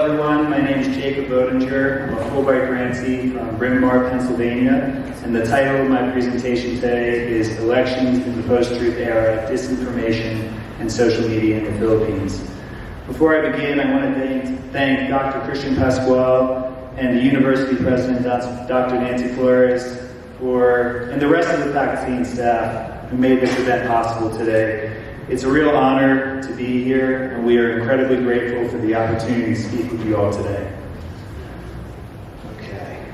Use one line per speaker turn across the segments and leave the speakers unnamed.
everyone. My name is Jacob Odinger. I'm a Fulbright grantee from Bryn Mawr, Pennsylvania, and the title of my presentation today is Elections in the Post-Truth Era, Disinformation and Social Media in the Philippines. Before I begin, I want to thank Dr. Christian Pascual and the University President, Dr. Nancy Flores, and the rest of the faculty and staff who made this event possible today. It's a real honor to be here, and we are incredibly grateful for the opportunity to speak with you all today. Okay.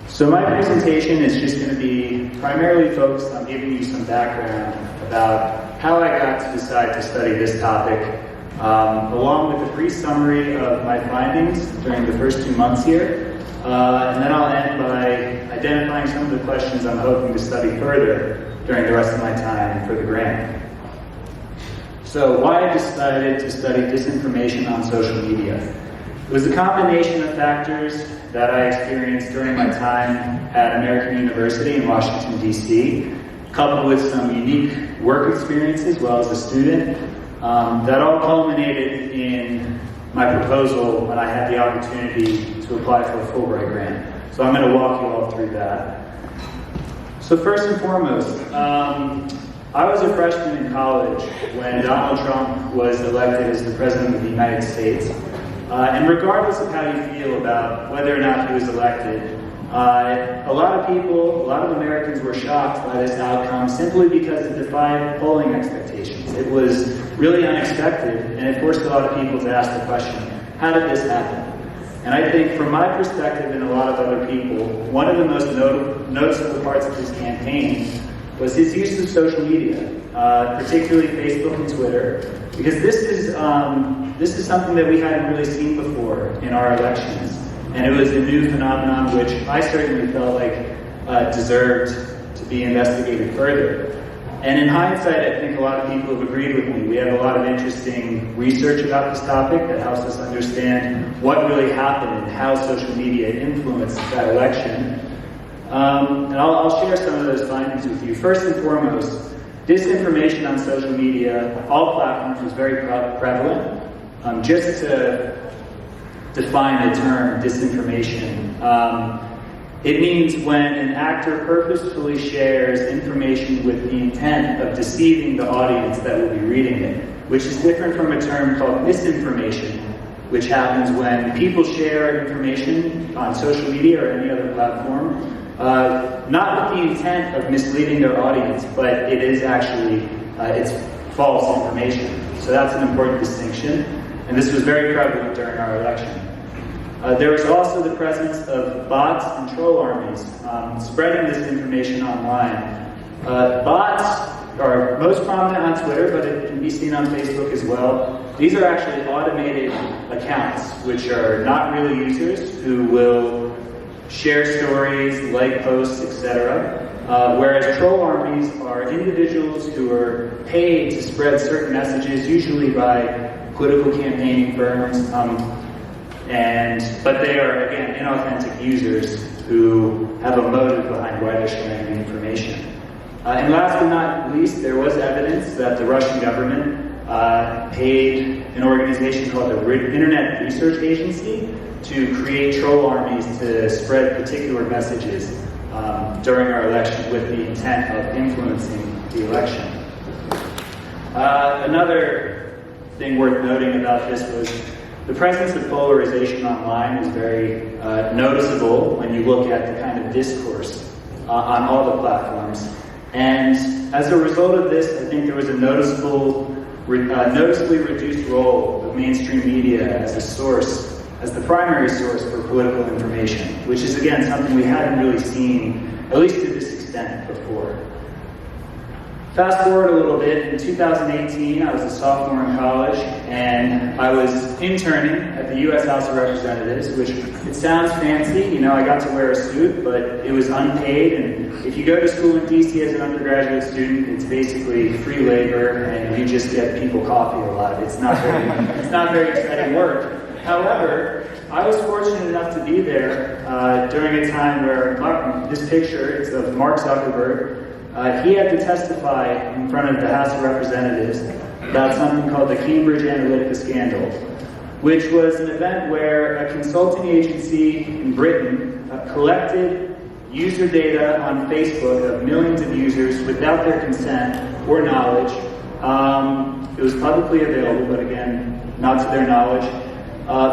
So my presentation is just going to be primarily focused on giving you some background about how I got to decide to study this topic, along with a brief summary of my findings during the first 2 months here. And then I'll end by identifying some of the questions I'm hoping to study further during the rest of my time for the grant. So why I decided to study disinformation on social media. It was a combination of factors that I experienced during my time at American University in Washington, D.C., coupled with some unique work experiences as well as a student, that all culminated in my proposal when I had the opportunity to apply for a Fulbright grant. So I'm going to walk you all through that. So first and foremost, I was a freshman in college when Donald Trump was elected as the President of the United States. And regardless of how you feel about whether or not he was elected, a lot of Americans were shocked by this outcome simply because it defied polling expectations. It was really unexpected, and it forced a lot of people to ask the question, how did this happen? And I think from my perspective and a lot of other people, one of the most noticeable parts of his campaign was his use of social media, particularly Facebook and Twitter, because this is something that we hadn't really seen before in our elections, and it was a new phenomenon which I certainly felt like deserved to be investigated further. And in hindsight, I think a lot of people have agreed with me. We have a lot of interesting research about this topic that helps us understand what really happened and how social media influenced that election. And I'll share some of those findings with you. First and foremost, disinformation on social media, all platforms, was very prevalent. Just to define the term disinformation, it means when an actor purposefully shares information with the intent of deceiving the audience that will be reading it, which is different from a term called misinformation, which happens when people share information on social media or any other platform, not with the intent of misleading their audience, but it is actually, it's false information. So that's an important distinction, and this was very prevalent during our election. There was also the presence of bots and troll armies spreading this information online. Bots are most prominent on Twitter, but it can be seen on Facebook as well. These are actually automated accounts, which are not real users who will share stories, like posts, etc. Whereas troll armies are individuals who are paid to spread certain messages, usually by political campaigning firms, but they are, again, inauthentic users who have a motive behind why they're sharing the information. And last but not least, there was evidence that the Russian government paid an organization called the Internet Research Agency to create troll armies to spread particular messages during our election with the intent of influencing the election. Another thing worth noting about this was the presence of polarization online is very noticeable when you look at the kind of discourse on all the platforms. And as a result of this, I think there was a noticeably reduced role of mainstream media as the primary source for political information, which is, again, something we hadn't really seen, at least to this extent, before. Fast forward a little bit, in 2018, I was a sophomore in college, and I was interning at the U.S. House of Representatives, which, it sounds fancy, you know, I got to wear a suit, but it was unpaid, and if you go to school in D.C. as an undergraduate student, it's basically free labor, and you just get people coffee a lot. It's not very exciting work. However, I was fortunate enough to be there during a time where this picture is of Mark Zuckerberg. He had to testify in front of the House of Representatives about something called the Cambridge Analytica scandal. which was an event where a consulting agency in Britain collected user data on Facebook of millions of users without their consent or knowledge. It was publicly available, but again, not to their knowledge,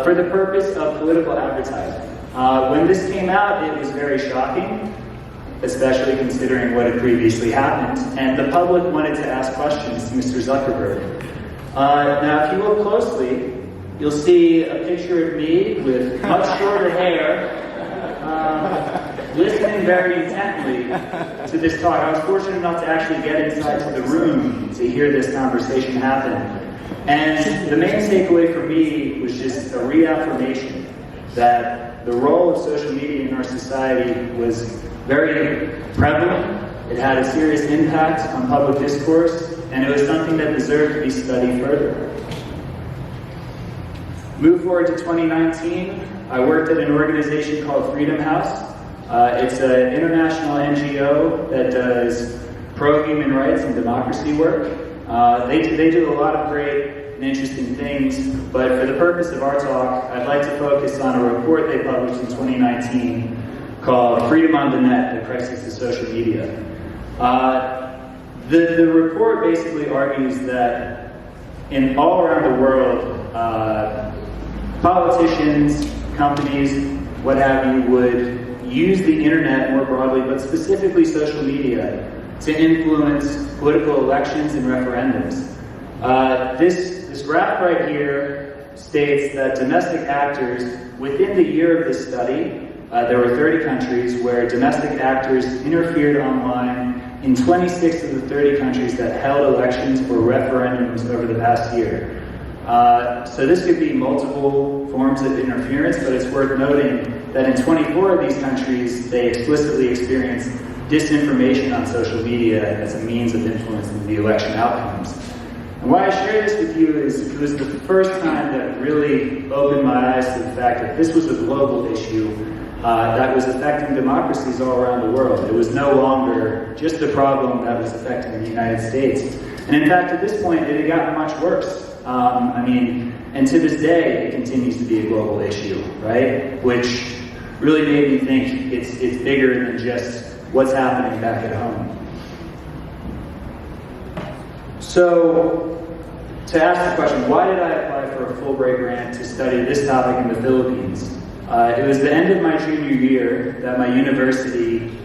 for the purpose of political advertising. When this came out, it was very shocking, especially considering what had previously happened, and the public wanted to ask questions to Mr. Zuckerberg. Now, if you look closely, you'll see a picture of me with much shorter hair, listening very intently to this talk. I was fortunate enough to actually get inside to the room to hear this conversation happen. And the main takeaway for me was just a reaffirmation that the role of social media in our society was very prevalent. It had a serious impact on public discourse, and it was something that deserved to be studied further. Move forward to 2019, I worked at an organization called Freedom House. It's an international NGO that does pro-human rights and democracy work. They do a lot of great and interesting things, but for the purpose of our talk, I'd like to focus on a report they published in 2019 called Freedom on the Net, the Crisis of Social Media. The report basically argues that all around the world, politicians, companies, what have you, would use the internet more broadly, but specifically social media, to influence political elections and referendums. This graph right here states that domestic actors, within the year of this study, there were 30 countries where domestic actors interfered online in 26 of the 30 countries that held elections or referendums over the past year. So this could be multiple forms of interference, but it's worth noting that in 24 of these countries, they explicitly experienced disinformation on social media as a means of influencing the election outcomes. And why I share this with you is it was the first time that it really opened my eyes to the fact that this was a global issue that was affecting democracies all around the world. It was no longer just a problem that was affecting the United States. And in fact, at this point, it had gotten much worse. And to this day, it continues to be a global issue, right? Which really made me think it's bigger than just what's happening back at home. So, to ask the question, why did I apply for a Fulbright grant to study this topic in the Philippines? It was the end of my junior year that my university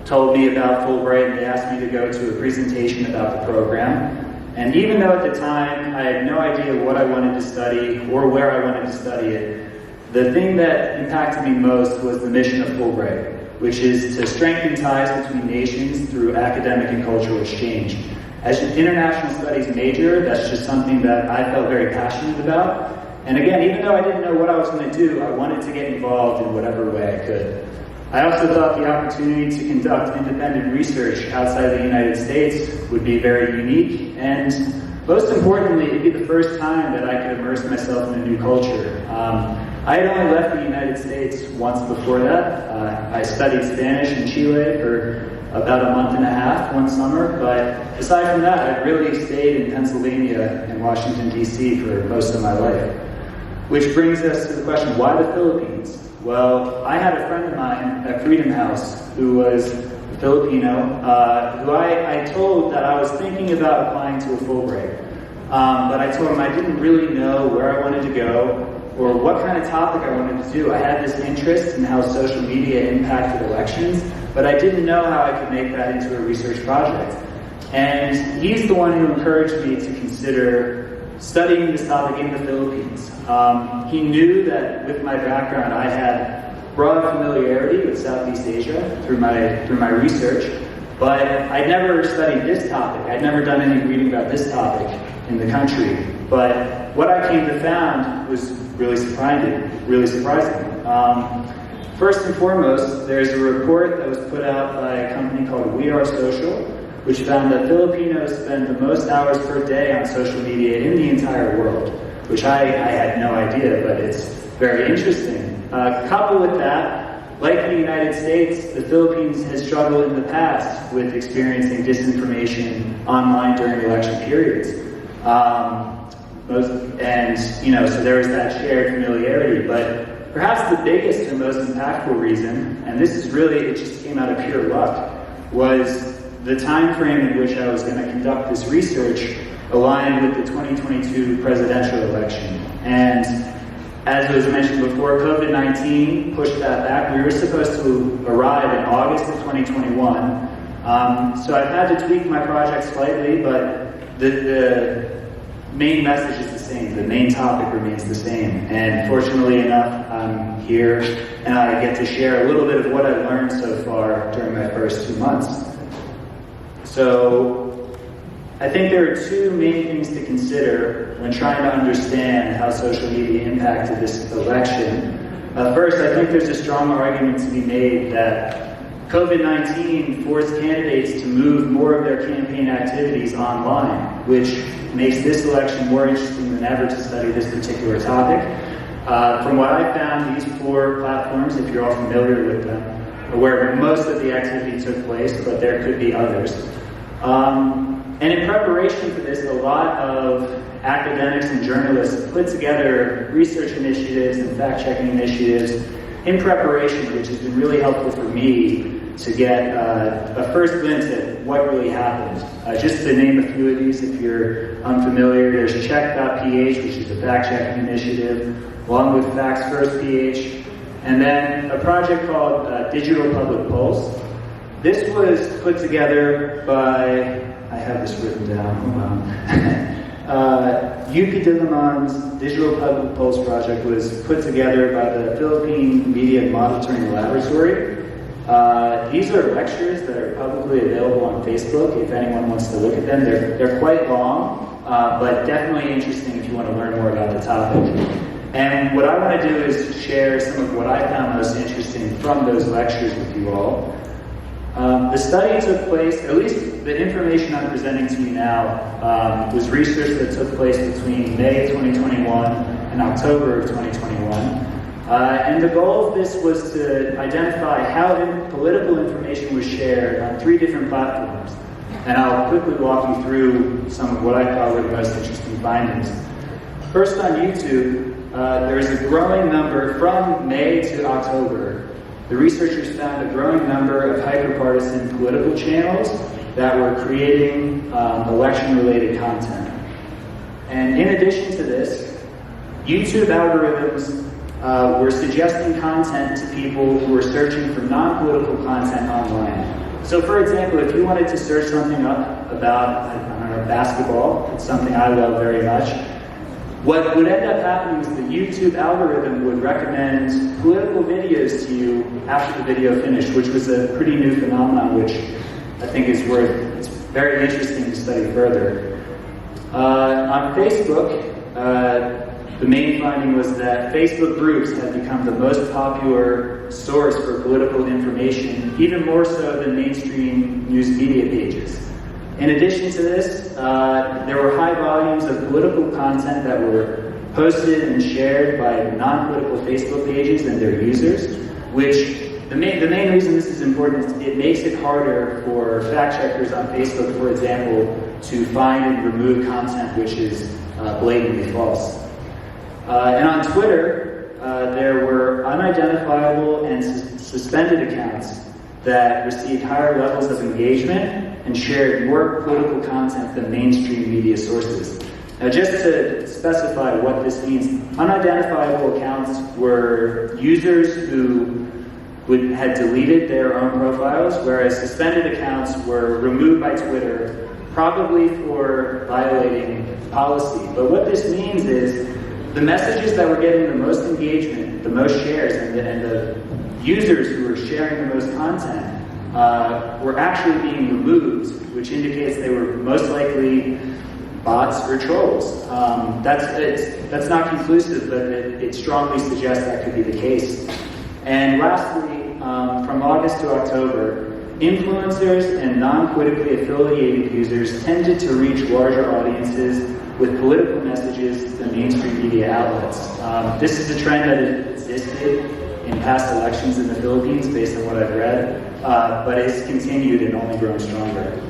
told me about Fulbright, and they asked me to go to a presentation about the program. And even though at the time I had no idea what I wanted to study or where I wanted to study it, the thing that impacted me most was the mission of Fulbright, which is to strengthen ties between nations through academic and cultural exchange. As an international studies major, that's just something that I felt very passionate about. And again, even though I didn't know what I was going to do, I wanted to get involved in whatever way I could. I also thought the opportunity to conduct independent research outside the United States would be very unique, and most importantly, it'd be the first time that I could immerse myself in a new culture. I had only left the United States once before that. I studied Spanish in Chile for about a month and a half one summer, but aside from that, I really stayed in Pennsylvania and Washington, D.C. for most of my life. Which brings us to the question, why the Philippines? Well, I had a friend of mine at Freedom House who was Filipino, who I told that I was thinking about applying to a Fulbright. But I told him I didn't really know where I wanted to go or what kind of topic I wanted to do. I had this interest in how social media impacted elections, but I didn't know how I could make that into a research project. And he's the one who encouraged me to consider studying this topic in the Philippines. He knew that with my background, I had broad familiarity with Southeast Asia through my research, but I'd never studied this topic. I'd never done any reading about this topic in the country. But what I came to find was really surprising. First and foremost, there's a report that was put out by a company called We Are Social, which found that Filipinos spend the most hours per day on social media in the entire world, which I had no idea, but it's very interesting. Coupled with that, like the United States, the Philippines has struggled in the past with experiencing disinformation online during election periods. so there was that shared familiarity. But perhaps the biggest and most impactful reason, and this is really, it just came out of pure luck, was the time frame in which I was going to conduct this research aligned with the 2022 presidential election. And as was mentioned before, COVID-19 pushed that back. We were supposed to arrive in August of 2021. So I've had to tweak my project slightly, but the main message is the same. The main topic remains the same. And fortunately enough, I'm here and I get to share a little bit of what I've learned so far during my first 2 months. So I think there are two main things to consider when trying to understand how social media impacted this election. First, I think there's a strong argument to be made that COVID-19 forced candidates to move more of their campaign activities online, which makes this election more interesting than ever to study this particular topic. From what I found, these 4 platforms, if you're all familiar with them, are where most of the activity took place, but there could be others. And in preparation for this, a lot of academics and journalists put together research initiatives and fact-checking initiatives in preparation, which has been really helpful for me to get a first glimpse at what really happened. Just to name a few of these, if you're unfamiliar, there's check.ph, which is a fact-checking initiative, along with FactsFirstPH, and then a project called Digital Public Pulse. This was put together by, I have this written down, hold on. UP Diliman's Digital Public Pulse project was put together by the Philippine Media Monitoring Laboratory. These are lectures that are publicly available on Facebook if anyone wants to look at them. They're quite long, but definitely interesting if you want to learn more about the topic. And what I want to do is share some of what I found most interesting from those lectures with you all. The study took place, at least the information I'm presenting to you now, was research that took place between May 2021 and October of 2021. And the goal of this was to identify how political information was shared on 3 different platforms. And I'll quickly walk you through some of what I thought were the most interesting findings. First, on YouTube, there is a growing number from May to October. The researchers found a growing number of hyper-partisan political channels that were creating election-related content. And in addition to this, YouTube algorithms were suggesting content to people who were searching for non-political content online. So for example, if you wanted to search something up about, I don't know, basketball, it's something I love very much, what would end up happening is the YouTube algorithm would recommend political videos to you after the video finished, which was a pretty new phenomenon, which I think is it's very interesting to study further. On Facebook, the main finding was that Facebook groups had become the most popular source for political information, even more so than mainstream news media pages. In addition to this, there were high volumes of political content that were posted and shared by non-political Facebook pages and their users, which the main reason this is important is it makes it harder for fact-checkers on Facebook, for example, to find and remove content which is blatantly false. And on Twitter, there were unidentifiable and suspended accounts that received higher levels of engagement and shared more political content than mainstream media sources. Now, just to specify what this means, unidentifiable accounts were users who had deleted their own profiles, whereas suspended accounts were removed by Twitter, probably for violating policy. But what this means is the messages that were getting the most engagement, the most shares, and the users who were sharing the most content were actually being removed, which indicates they were most likely bots or trolls. That's not conclusive, but it strongly suggests that could be the case. And lastly, from August to October, influencers and non-politically affiliated users tended to reach larger audiences with political messages than mainstream media outlets. This is a trend that existed in past elections in the Philippines, based on what I've read, but it's continued and only grown stronger.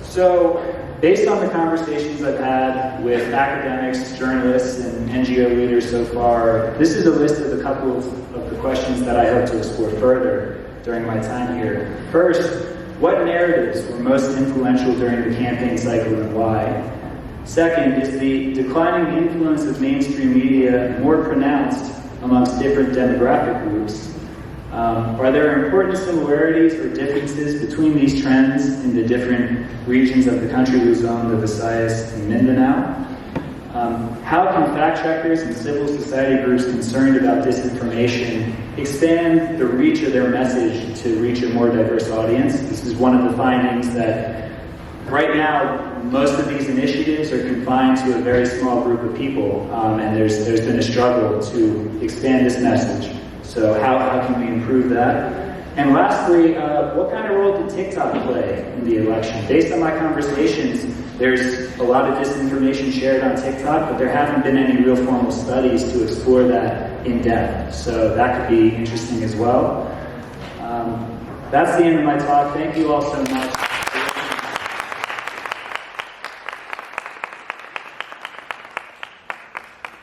So, based on the conversations I've had with academics, journalists, and NGO leaders so far, this is a list of a couple of the questions that I hope to explore further during my time here. First, what narratives were most influential during the campaign cycle and why? Second, is the declining influence of mainstream media more pronounced amongst different demographic groups? Are there important similarities or differences between these trends in the different regions of the country Luzon, the Visayas, and Mindanao? How can fact-checkers and civil society groups concerned about disinformation expand the reach of their message to reach a more diverse audience? This is one of the findings that right now most of these initiatives are confined to a very small group of people, and there's been a struggle to expand this message. So how can we improve that? And lastly, what kind of role did TikTok play in the election? Based on my conversations, there's a lot of disinformation shared on TikTok, but there haven't been any real formal studies to explore that in depth. So that could be interesting as well. That's the end of my talk. Thank you all so much.